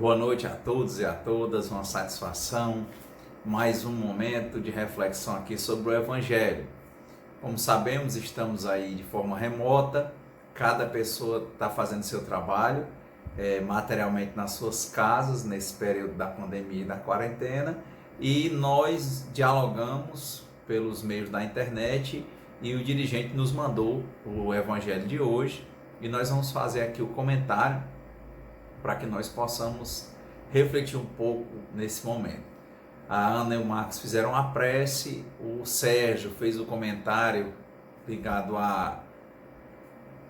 Boa noite a todos e a todas, uma satisfação, mais um momento de reflexão aqui sobre o Evangelho. Como sabemos, estamos aí de forma remota, cada pessoa está fazendo seu trabalho materialmente nas suas casas, nesse período da pandemia e da quarentena, e nós dialogamos pelos meios da internet e o dirigente nos mandou o Evangelho de hoje e nós vamos fazer aqui o comentário para que nós possamos refletir um pouco nesse momento. A Ana e o Marcos fizeram a prece, o Sérgio fez o comentário ligado ao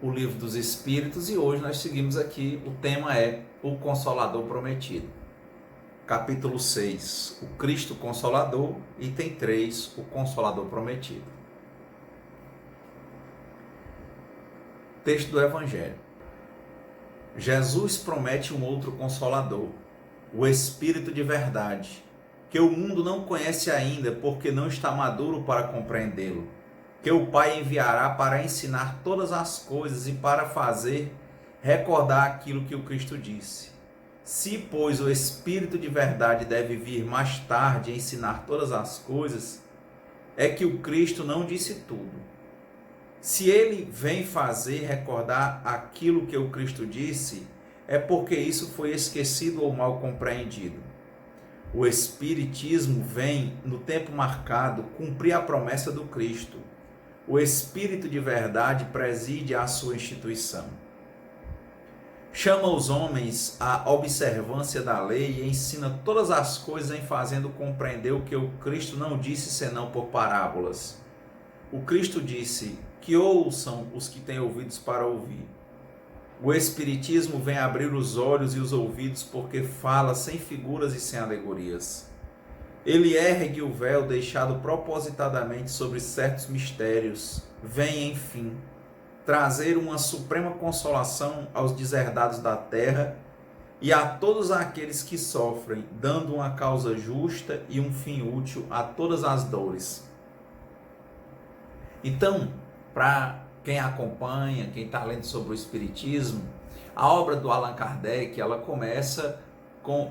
Livro dos Espíritos e hoje nós seguimos aqui, o tema é o Consolador Prometido. Capítulo 6, o Cristo Consolador, item 3, o Consolador Prometido. Texto do Evangelho. Jesus promete um outro Consolador, o Espírito de verdade, que o mundo não conhece ainda porque não está maduro para compreendê-lo, que o Pai enviará para ensinar todas as coisas e para fazer recordar aquilo que o Cristo disse. Se, pois, o Espírito de verdade deve vir mais tarde ensinar todas as coisas, é que o Cristo não disse tudo. Se ele vem fazer recordar aquilo que o Cristo disse, é porque isso foi esquecido ou mal compreendido. O Espiritismo vem, no tempo marcado, cumprir a promessa do Cristo. O Espírito de verdade preside a sua instituição. Chama os homens à observância da lei e ensina todas as coisas em fazendo compreender o que o Cristo não disse senão por parábolas. O Cristo disse: que ouçam os que têm ouvidos para ouvir. O Espiritismo vem abrir os olhos e os ouvidos porque fala sem figuras e sem alegorias. Ele ergue o véu deixado propositadamente sobre certos mistérios. Vem, enfim, trazer uma suprema consolação aos deserdados da terra e a todos aqueles que sofrem, dando uma causa justa e um fim útil a todas as dores. Então, para quem acompanha, quem está lendo sobre o Espiritismo, a obra do Allan Kardec, ela começa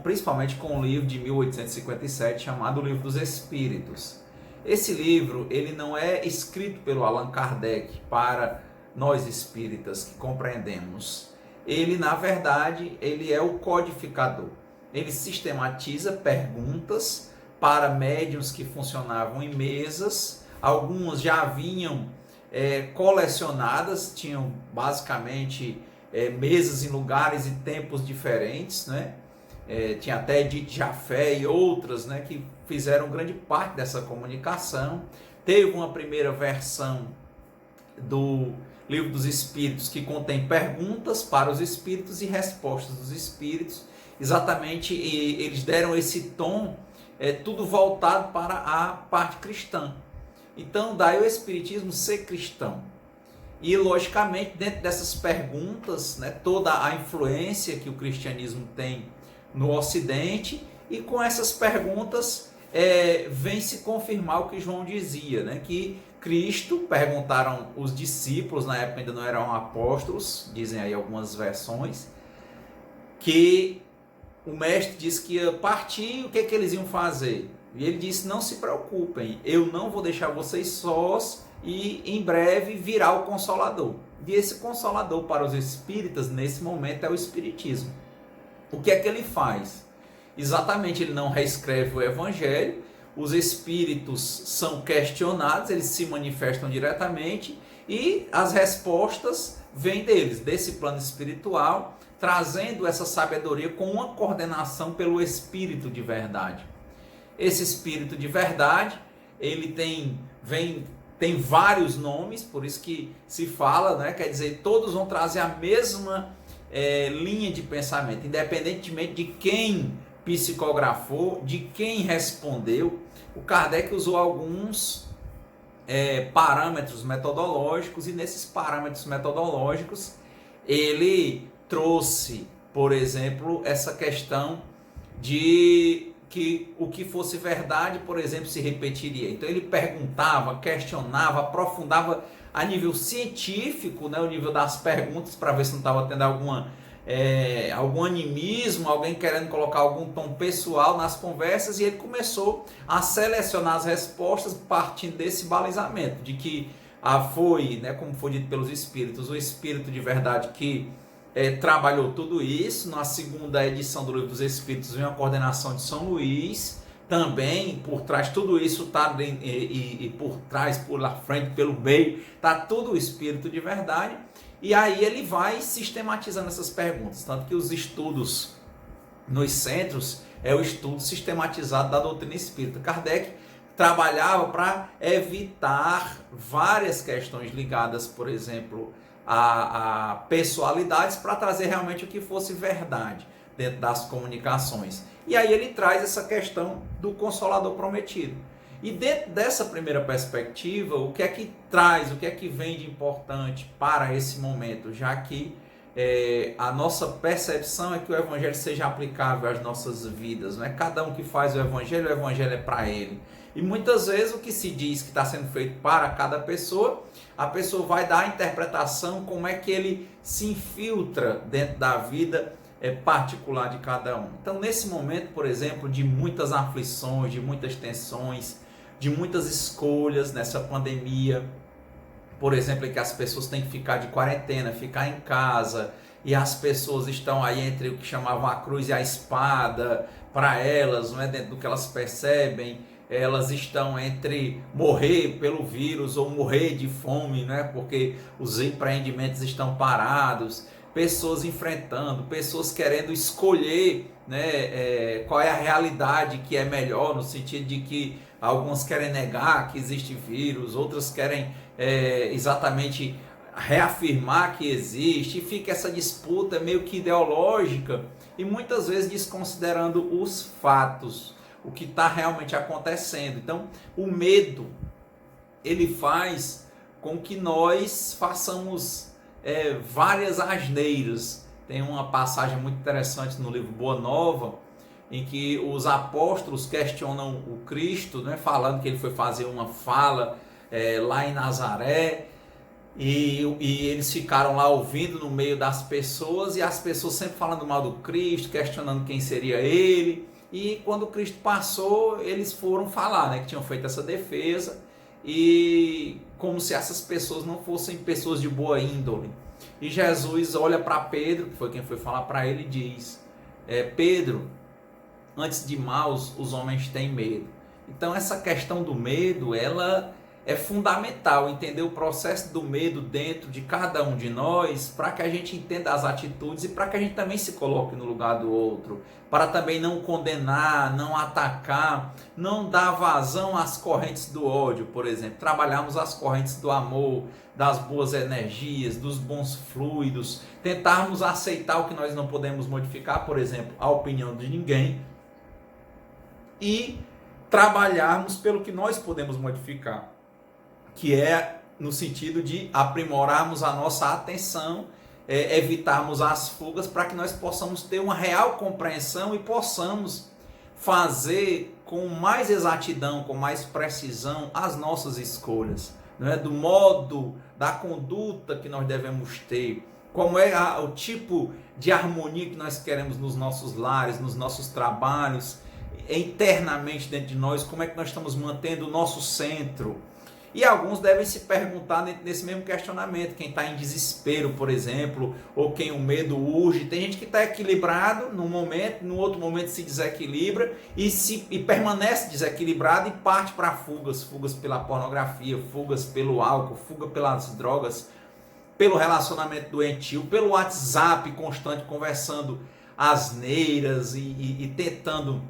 principalmente com um livro de 1857 chamado O Livro dos Espíritos. Esse livro, ele não é escrito pelo Allan Kardec para nós espíritas que compreendemos. Ele, na verdade, ele é o codificador. Ele sistematiza perguntas para médiuns que funcionavam em mesas. Algumas já vinham colecionadas, tinham basicamente mesas em lugares e tempos diferentes, né? Tinha até Edith Jafé e outras, né, que fizeram grande parte dessa comunicação. Teve uma primeira versão do Livro dos Espíritos que contém perguntas para os espíritos e respostas dos espíritos. Exatamente, e eles deram esse tom, tudo voltado para a parte cristã. Então, daí o Espiritismo ser cristão. E, logicamente, dentro dessas perguntas, né, toda a influência que o cristianismo tem no Ocidente, e com essas perguntas vem se confirmar o que João dizia, né, que Cristo, perguntaram os discípulos, na época ainda não eram apóstolos, dizem aí algumas versões, que o mestre disse que ia partir, o que eles iam fazer? E ele disse: não se preocupem, eu não vou deixar vocês sós e em breve virá o Consolador. E esse Consolador para os espíritas nesse momento é o Espiritismo. O que é que ele faz? Exatamente, ele não reescreve o Evangelho, os espíritos são questionados, eles se manifestam diretamente e as respostas vêm deles, desse plano espiritual, trazendo essa sabedoria com uma coordenação pelo Espírito de verdade. Esse Espírito de verdade, ele tem vários nomes, por isso que se fala, né? Quer dizer, todos vão trazer a mesma linha de pensamento, independentemente de quem psicografou, de quem respondeu. O Kardec usou alguns parâmetros metodológicos e nesses parâmetros metodológicos ele trouxe, por exemplo, essa questão de que o que fosse verdade, por exemplo, se repetiria. Então ele perguntava, questionava, aprofundava a nível científico, né, o nível das perguntas, para ver se não estava tendo alguma algum animismo, alguém querendo colocar algum tom pessoal nas conversas, e ele começou a selecionar as respostas partindo desse balizamento, de que foi, né, como foi dito pelos Espíritos, o Espírito de verdade que trabalhou tudo isso. Na segunda edição do Livro dos Espíritos vem a coordenação de São Luís, também por trás, tudo isso está e por trás, por lá frente, pelo meio, está tudo o Espírito de verdade. E aí ele vai sistematizando essas perguntas, tanto que os estudos nos centros é o estudo sistematizado da doutrina espírita. Kardec trabalhava para evitar várias questões ligadas, por exemplo, a pessoalidades, para trazer realmente o que fosse verdade dentro das comunicações. E aí ele traz essa questão do Consolador Prometido. E dentro dessa primeira perspectiva, o que é que traz, o que é que vem de importante para esse momento, já que a nossa percepção é que o Evangelho seja aplicável às nossas vidas, não é cada um que faz o Evangelho é para ele. E muitas vezes o que se diz que está sendo feito para cada pessoa, a pessoa vai dar a interpretação como é que ele se infiltra dentro da vida particular de cada um. Então, nesse momento, por exemplo, de muitas aflições, de muitas tensões, de muitas escolhas nessa pandemia, por exemplo, em que as pessoas têm que ficar de quarentena, ficar em casa, e as pessoas estão aí entre o que chamavam a cruz e a espada, para elas, não é, dentro do que elas percebem, elas estão entre morrer pelo vírus ou morrer de fome, não é, porque os empreendimentos estão parados, pessoas enfrentando, pessoas querendo escolher, né, qual é a realidade que é melhor, no sentido de que alguns querem negar que existe vírus, outros querem exatamente reafirmar que existe, e fica essa disputa meio que ideológica e muitas vezes desconsiderando os fatos, o que está realmente acontecendo. Então, o medo, ele faz com que nós façamos várias asneiras. Tem uma passagem muito interessante no livro Boa Nova, em que os apóstolos questionam o Cristo, né, falando que ele foi fazer uma fala lá em Nazaré, e eles ficaram lá ouvindo no meio das pessoas, e as pessoas sempre falando mal do Cristo, questionando quem seria ele. E quando o Cristo passou, eles foram falar, né, que tinham feito essa defesa, e como se essas pessoas não fossem pessoas de boa índole. E Jesus olha para Pedro, que foi quem foi falar para ele, e diz: Pedro, antes de maus, os homens têm medo. Então essa questão do medo, ela é fundamental, entender o processo do medo dentro de cada um de nós, para que a gente entenda as atitudes e para que a gente também se coloque no lugar do outro, para também não condenar, não atacar, não dar vazão às correntes do ódio, por exemplo. Trabalharmos as correntes do amor, das boas energias, dos bons fluidos, tentarmos aceitar o que nós não podemos modificar, por exemplo, a opinião de ninguém, e trabalharmos pelo que nós podemos modificar, que é no sentido de aprimorarmos a nossa atenção, evitarmos as fugas, para que nós possamos ter uma real compreensão e possamos fazer com mais exatidão, com mais precisão as nossas escolhas, não é? Do modo, da conduta que nós devemos ter, como é o tipo de harmonia que nós queremos nos nossos lares, nos nossos trabalhos, internamente dentro de nós, como é que nós estamos mantendo o nosso centro. E alguns devem se perguntar nesse mesmo questionamento, quem está em desespero, por exemplo, ou quem o medo urge. Tem gente que está equilibrado num momento, no outro momento se desequilibra e permanece desequilibrado e parte para fugas pela pornografia, fugas pelo álcool, fuga pelas drogas, pelo relacionamento doentio, pelo WhatsApp constante, conversando asneiras e tentando,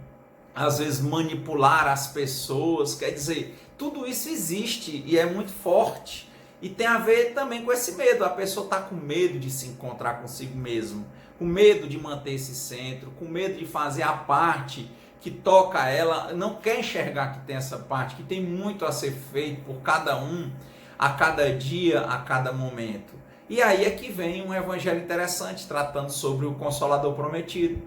às vezes, manipular as pessoas. Quer dizer, tudo isso existe e é muito forte. E tem a ver também com esse medo. A pessoa está com medo de se encontrar consigo mesmo, com medo de manter esse centro, com medo de fazer a parte que toca a ela, não quer enxergar que tem essa parte, que tem muito a ser feito por cada um, a cada dia, a cada momento. E aí é que vem um evangelho interessante, tratando sobre o Consolador Prometido.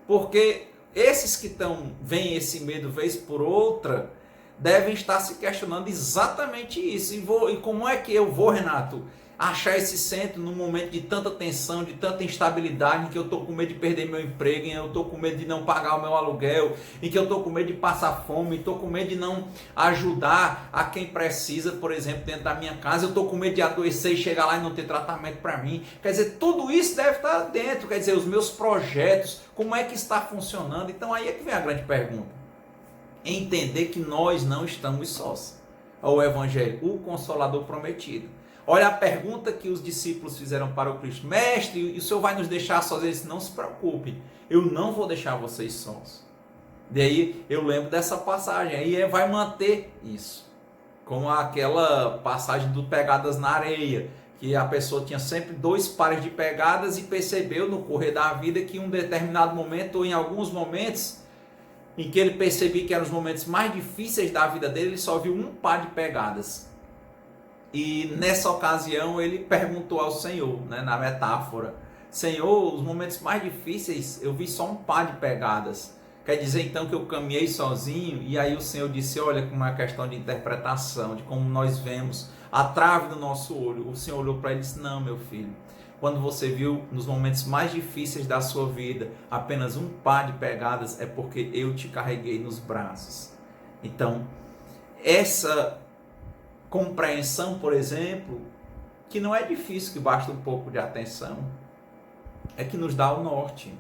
Porque esses que veem esse medo vez por outra, devem estar se questionando exatamente isso. E como é que eu vou, Renato, achar esse centro num momento de tanta tensão, de tanta instabilidade, em que eu estou com medo de perder meu emprego, em que eu estou com medo de não pagar o meu aluguel, em que eu estou com medo de passar fome, estou com medo de não ajudar a quem precisa, por exemplo, dentro da minha casa, eu estou com medo de adoecer e chegar lá e não ter tratamento para mim. Quer dizer, tudo isso deve estar dentro, quer dizer, os meus projetos, como é que está funcionando? Então aí é que vem a grande pergunta. Entender que nós não estamos sós. O Evangelho, o Consolador prometido. Olha a pergunta que os discípulos fizeram para o Cristo. Mestre, o Senhor vai nos deixar sós? Ele disse, não se preocupe, eu não vou deixar vocês sós. Daí eu lembro dessa passagem, aí vai manter isso. Como aquela passagem do pegadas na areia, que a pessoa tinha sempre 2 pares de pegadas e percebeu no correr da vida que em um determinado momento, ou em alguns momentos, em que ele percebia que eram os momentos mais difíceis da vida dele, ele só viu 1 par de pegadas. E nessa ocasião ele perguntou ao Senhor, né, na metáfora, Senhor, os momentos mais difíceis eu vi só 1 par de pegadas. Quer dizer então que eu caminhei sozinho? E aí o Senhor disse, olha como é uma questão de interpretação, de como nós vemos a trave do nosso olho. O Senhor olhou para ele e disse, não, meu filho, quando você viu nos momentos mais difíceis da sua vida apenas 1 par de pegadas, é porque eu te carreguei nos braços. Então, essa compreensão, por exemplo, que não é difícil, que basta um pouco de atenção, é que nos dá o norte.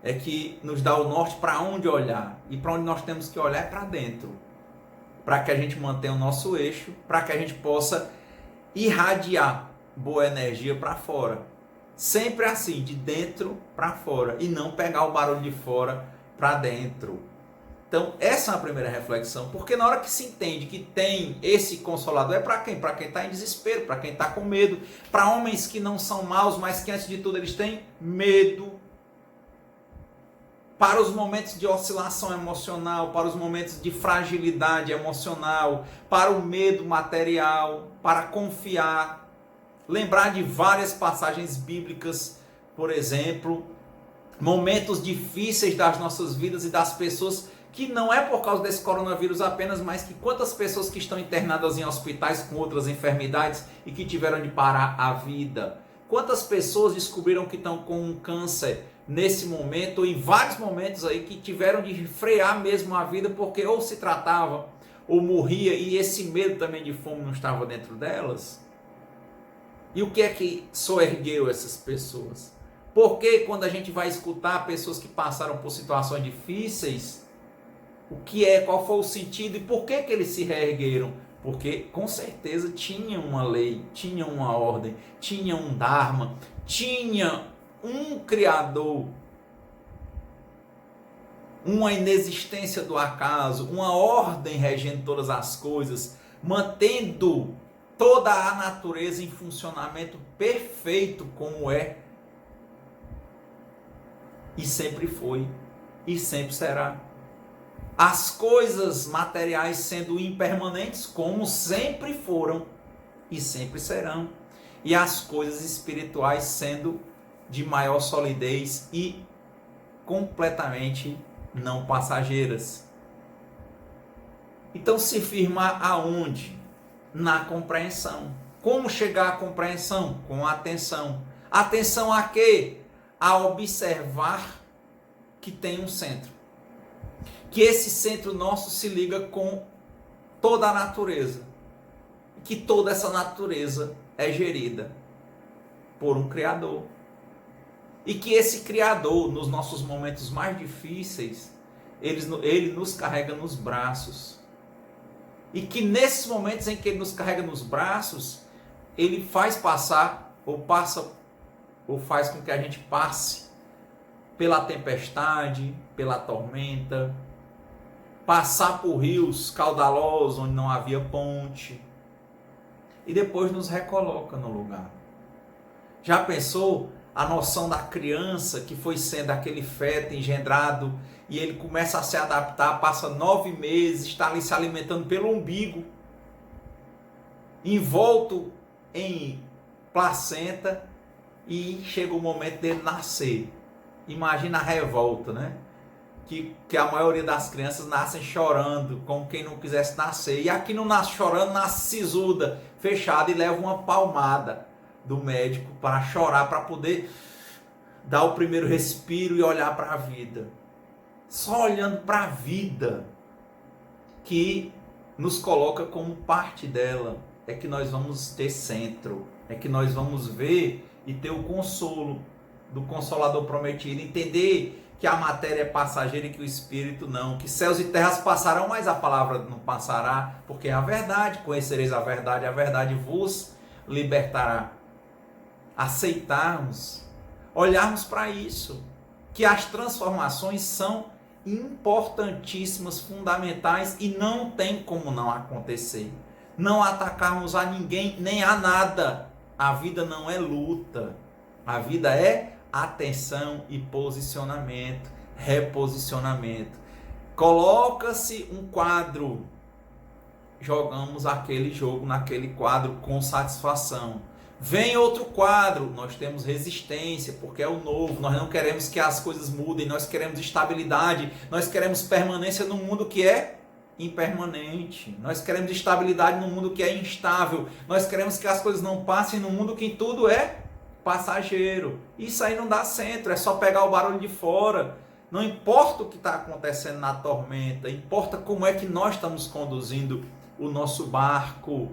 É que nos dá o norte para onde olhar. E para onde nós temos que olhar é para dentro. Para que a gente mantenha o nosso eixo, para que a gente possa irradiar boa energia para fora. Sempre assim, de dentro para fora. E não pegar o barulho de fora para dentro. Então, essa é a primeira reflexão, porque na hora que se entende que tem esse Consolador, é para quem? Para quem está em desespero, para quem está com medo, para homens que não são maus, mas que antes de tudo eles têm medo, para os momentos de oscilação emocional, para os momentos de fragilidade emocional, para o medo material, para confiar, lembrar de várias passagens bíblicas, por exemplo, momentos difíceis das nossas vidas e das pessoas que não é por causa desse coronavírus apenas, mas que quantas pessoas que estão internadas em hospitais com outras enfermidades e que tiveram de parar a vida. Quantas pessoas descobriram que estão com um câncer nesse momento, ou em vários momentos aí, que tiveram de frear mesmo a vida porque ou se tratava ou morria e esse medo também de fome não estava dentro delas? E o que é que soergueu essas pessoas? Porque quando a gente vai escutar pessoas que passaram por situações difíceis, qual foi o sentido e por que eles se reergueram? Porque com certeza tinha uma lei, tinha uma ordem, tinha um dharma, tinha um criador, uma inexistência do acaso, uma ordem regendo todas as coisas, mantendo toda a natureza em funcionamento perfeito como é. E sempre foi, e sempre será. As coisas materiais sendo impermanentes, como sempre foram e sempre serão. E as coisas espirituais sendo de maior solidez e completamente não passageiras. Então, se firmar aonde? Na compreensão. Como chegar à compreensão? Com atenção. Atenção a quê? A observar que tem um centro. Que esse centro nosso se liga com toda a natureza. Que toda essa natureza é gerida por um Criador. E que esse Criador, nos nossos momentos mais difíceis, ele nos carrega nos braços. E que nesses momentos em que ele nos carrega nos braços, ele faz passar, ou faz com que a gente passe pela tempestade, pela tormenta, passar por rios caudalosos onde não havia ponte, e depois nos recoloca no lugar. Já pensou a noção da criança que foi sendo aquele feto engendrado e ele começa a se adaptar, passa 9 meses, está ali se alimentando pelo umbigo, envolto em placenta, e chega o momento dele nascer. Imagina a revolta, né? que a maioria das crianças nascem chorando, como quem não quisesse nascer. E aqui não nasce chorando, nasce sisuda, fechada, e leva uma palmada do médico para chorar, para poder dar o primeiro respiro e olhar para a vida. Só olhando para a vida, que nos coloca como parte dela, é que nós vamos ter centro, é que nós vamos ver e ter o consolo do Consolador prometido, entender que a matéria é passageira e que o Espírito não, que céus e terras passarão, mas a palavra não passará, porque é a verdade, conhecereis a verdade vos libertará. Aceitarmos, olharmos para isso, que as transformações são importantíssimas, fundamentais, e não tem como não acontecer. Não atacarmos a ninguém, nem a nada. A vida não é luta, a vida é atenção e posicionamento, reposicionamento. Coloca-se um quadro, jogamos aquele jogo naquele quadro com satisfação. Vem outro quadro, nós temos resistência, porque é o novo, nós não queremos que as coisas mudem, nós queremos estabilidade, nós queremos permanência no mundo que é impermanente, nós queremos estabilidade no mundo que é instável, nós queremos que as coisas não passem no mundo que tudo é passageiro. Isso aí não dá centro, é só pegar o barulho de fora. Não importa o que está acontecendo na tormenta, importa como é que nós estamos conduzindo o nosso barco.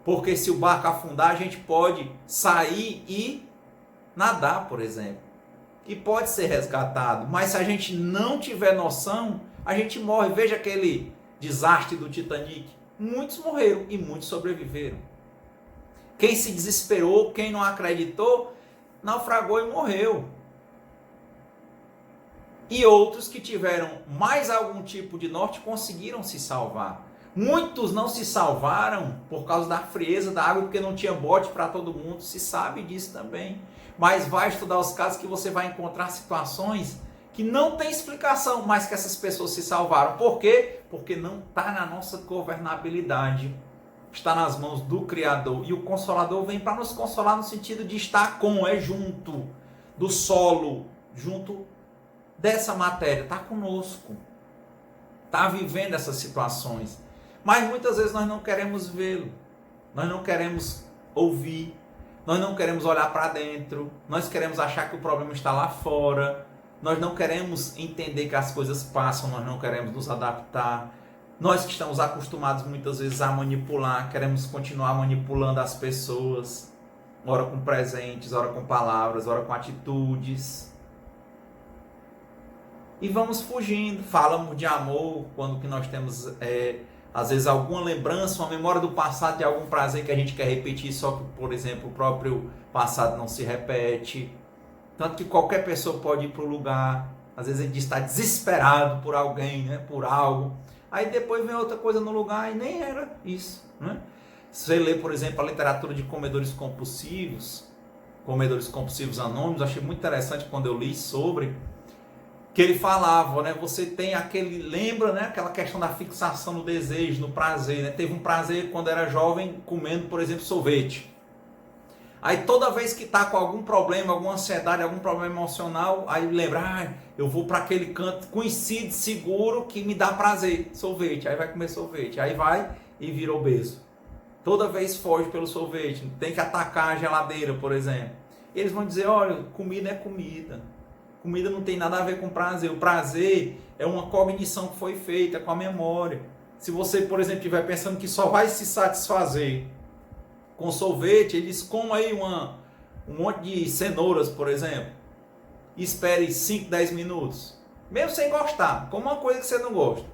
Porque se o barco afundar, a gente pode sair e nadar, por exemplo. E pode ser resgatado. Mas se a gente não tiver noção, a gente morre. Veja aquele desastre do Titanic. Muitos morreram e muitos sobreviveram. Quem se desesperou, quem não acreditou, naufragou e morreu. E outros que tiveram mais algum tipo de norte conseguiram se salvar. Muitos não se salvaram por causa da frieza da água, porque não tinha bote para todo mundo, se sabe disso também. Mas vai estudar os casos que você vai encontrar situações que não tem explicação, mas que essas pessoas se salvaram. Por quê? Porque não está na nossa governabilidade, está nas mãos do Criador. E o Consolador vem para nos consolar no sentido de estar junto do solo, junto dessa matéria, está conosco, está vivendo essas situações. Mas muitas vezes nós não queremos vê-lo, nós não queremos ouvir, nós não queremos olhar para dentro, nós queremos achar que o problema está lá fora, nós não queremos entender que as coisas passam, nós não queremos nos adaptar. Nós que estamos acostumados muitas vezes a manipular, queremos continuar manipulando as pessoas, ora com presentes, ora com palavras, ora com atitudes. E vamos fugindo, falamos de amor quando que nós temos às vezes alguma lembrança, uma memória do passado de algum prazer que a gente quer repetir, só que, por exemplo, o próprio passado não se repete. Tanto que qualquer pessoa pode ir para o lugar, às vezes a gente está desesperado por alguém, né, por algo. Aí depois vem outra coisa no lugar e nem era isso. Né? Se você lê, por exemplo, a literatura de comedores compulsivos anônimos, achei muito interessante quando eu li sobre, que ele falava, né, você tem lembra, né, aquela questão da fixação no desejo, no prazer, né? Teve um prazer quando era jovem comendo, por exemplo, sorvete. Aí toda vez que está com algum problema, alguma ansiedade, algum problema emocional, aí lembra, eu vou para aquele canto conhecido, seguro, que me dá prazer, sorvete. Aí vai comer sorvete, aí vai e vira obeso. Toda vez foge pelo sorvete, tem que atacar a geladeira, por exemplo. E eles vão dizer, olha, comida é comida. Comida não tem nada a ver com prazer. O prazer é uma cognição que foi feita com a memória. Se você, por exemplo, estiver pensando que só vai se satisfazer com sorvete, eles comam aí um monte de cenouras, por exemplo, e espere 5, 10 minutos. Mesmo sem gostar, coma uma coisa que você não gosta.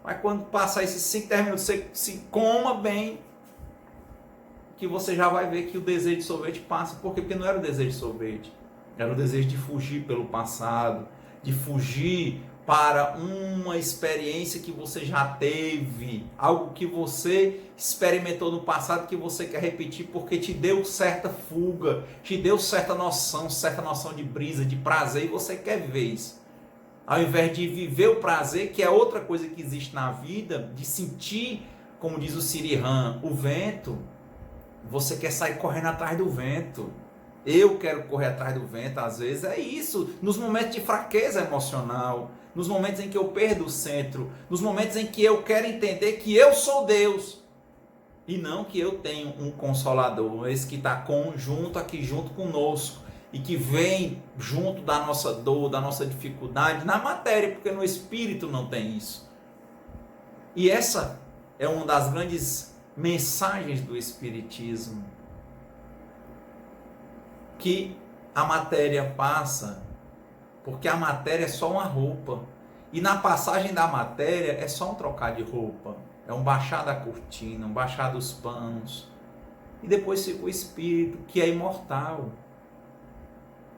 Mas quando passar esses 5, 10 minutos, você se coma bem, que você já vai ver que o desejo de sorvete passa. Por quê? Porque não era o desejo de sorvete. Era o desejo de fugir pelo passado, de fugir para uma experiência que você já teve, algo que você experimentou no passado que você quer repetir porque te deu certa fuga, te deu certa noção de brisa, de prazer, e você quer viver isso. Ao invés de viver o prazer, que é outra coisa que existe na vida, de sentir, como diz o Siri Han, o vento, você quer sair correndo atrás do vento. Eu quero correr atrás do vento, às vezes é isso, nos momentos de fraqueza emocional, nos momentos em que eu perdo o centro, nos momentos em que eu quero entender que eu sou Deus e não que eu tenho um consolador, esse que está junto aqui junto conosco e que vem junto da nossa dor, da nossa dificuldade na matéria, porque no espírito não tem isso. E essa é uma das grandes mensagens do espiritismo, que a matéria passa, porque a matéria é só uma roupa, e na passagem da matéria é só um trocar de roupa, é um baixar da cortina, um baixar dos panos, e depois fica o espírito, que é imortal,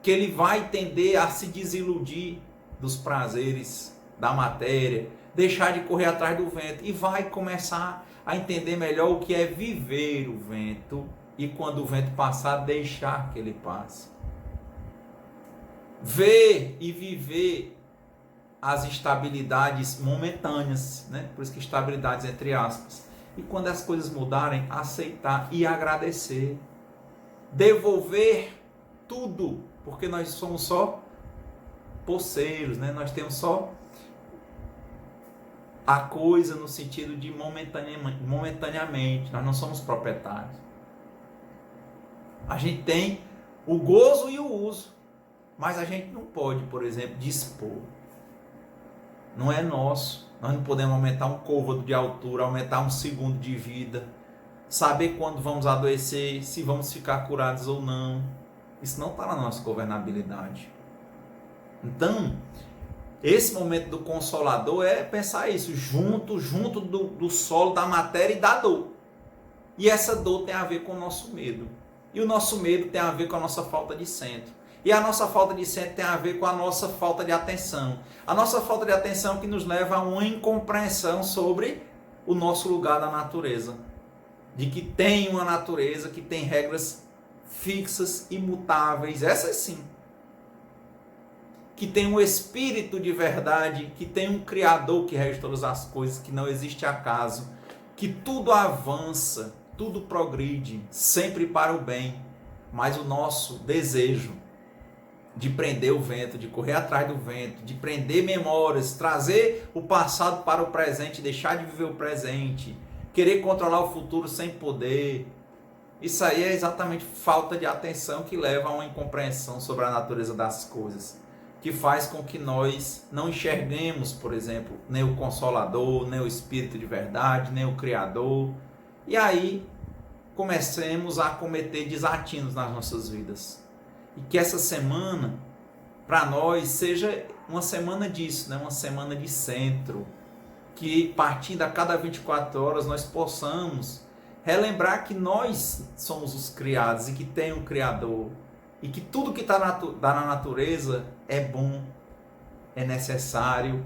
que ele vai tender a se desiludir dos prazeres da matéria, deixar de correr atrás do vento, e vai começar a entender melhor o que é viver o vento, e quando o vento passar, deixar que ele passe. Ver e viver as estabilidades momentâneas, né? Por isso que estabilidades entre aspas. E quando as coisas mudarem, aceitar e agradecer. Devolver tudo, porque nós somos só poceiros, né? Nós temos só a coisa no sentido de momentaneamente, nós não somos proprietários. A gente tem o gozo e o uso, mas a gente não pode, por exemplo, dispor. Não é nosso. Nós não podemos aumentar um côvado de altura, aumentar um segundo de vida, saber quando vamos adoecer, se vamos ficar curados ou não. Isso não está na nossa governabilidade. Então, esse momento do Consolador é pensar isso, junto do solo, da matéria e da dor. E essa dor tem a ver com o nosso medo. E o nosso medo tem a ver com a nossa falta de centro. E a nossa falta de centro tem a ver com a nossa falta de atenção. A nossa falta de atenção que nos leva a uma incompreensão sobre o nosso lugar na natureza. De que tem uma natureza que tem regras fixas, imutáveis, essas sim. Que tem um espírito de verdade, que tem um Criador que rege todas as coisas, que não existe acaso, que tudo avança, tudo progride, sempre para o bem, mas o nosso desejo de prender o vento, de correr atrás do vento, de prender memórias, trazer o passado para o presente, deixar de viver o presente, querer controlar o futuro sem poder, isso aí é exatamente falta de atenção que leva a uma incompreensão sobre a natureza das coisas, que faz com que nós não enxerguemos, por exemplo, nem o Consolador, nem o Espírito de verdade, nem o Criador, e aí comecemos a cometer desatinos nas nossas vidas. E que essa semana, para nós, seja uma semana disso, né? Uma semana de centro. Que partindo a cada 24 horas nós possamos relembrar que nós somos os criados e que tem um Criador. E que tudo que está na natureza é bom, é necessário.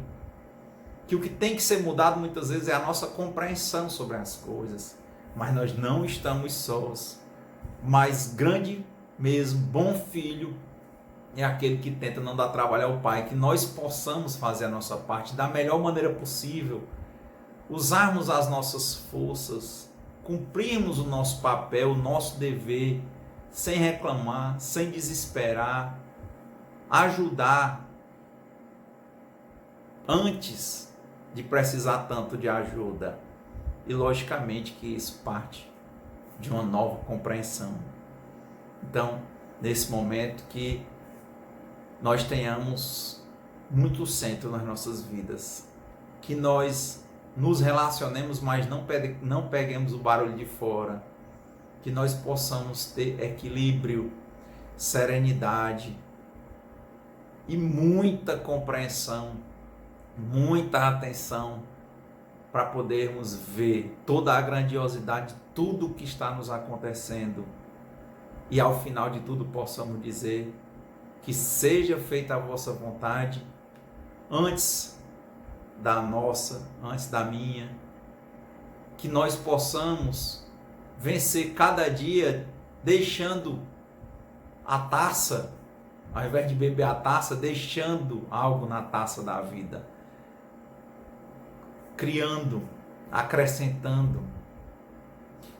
Que o que tem que ser mudado muitas vezes é a nossa compreensão sobre as coisas. Mas nós não estamos sós. Mas grande mesmo, bom filho, é aquele que tenta não dar trabalho ao pai. Que nós possamos fazer a nossa parte da melhor maneira possível. Usarmos as nossas forças. Cumprirmos o nosso papel, o nosso dever. Sem reclamar, sem desesperar. Ajudar. Antes de precisar tanto de ajuda. E logicamente que isso parte de uma nova compreensão. Então, nesse momento que nós tenhamos muito centro nas nossas vidas. Que nós nos relacionemos, mas não peguemos o barulho de fora. Que nós possamos ter equilíbrio, serenidade e muita compreensão, muita atenção para podermos ver toda a grandiosidade de tudo o que está nos acontecendo e ao final de tudo possamos dizer que seja feita a vossa vontade antes da nossa, antes da minha, que nós possamos vencer cada dia deixando a taça, ao invés de beber a taça, deixando algo na taça da vida. Criando, acrescentando,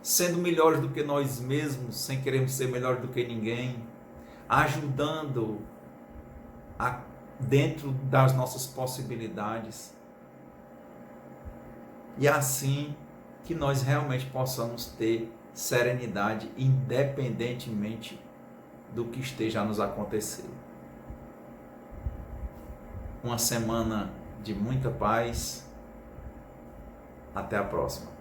sendo melhores do que nós mesmos, sem querermos ser melhores do que ninguém, ajudando dentro das nossas possibilidades. E assim que nós realmente possamos ter serenidade, independentemente do que esteja a nos acontecer. Uma semana de muita paz. Até a próxima.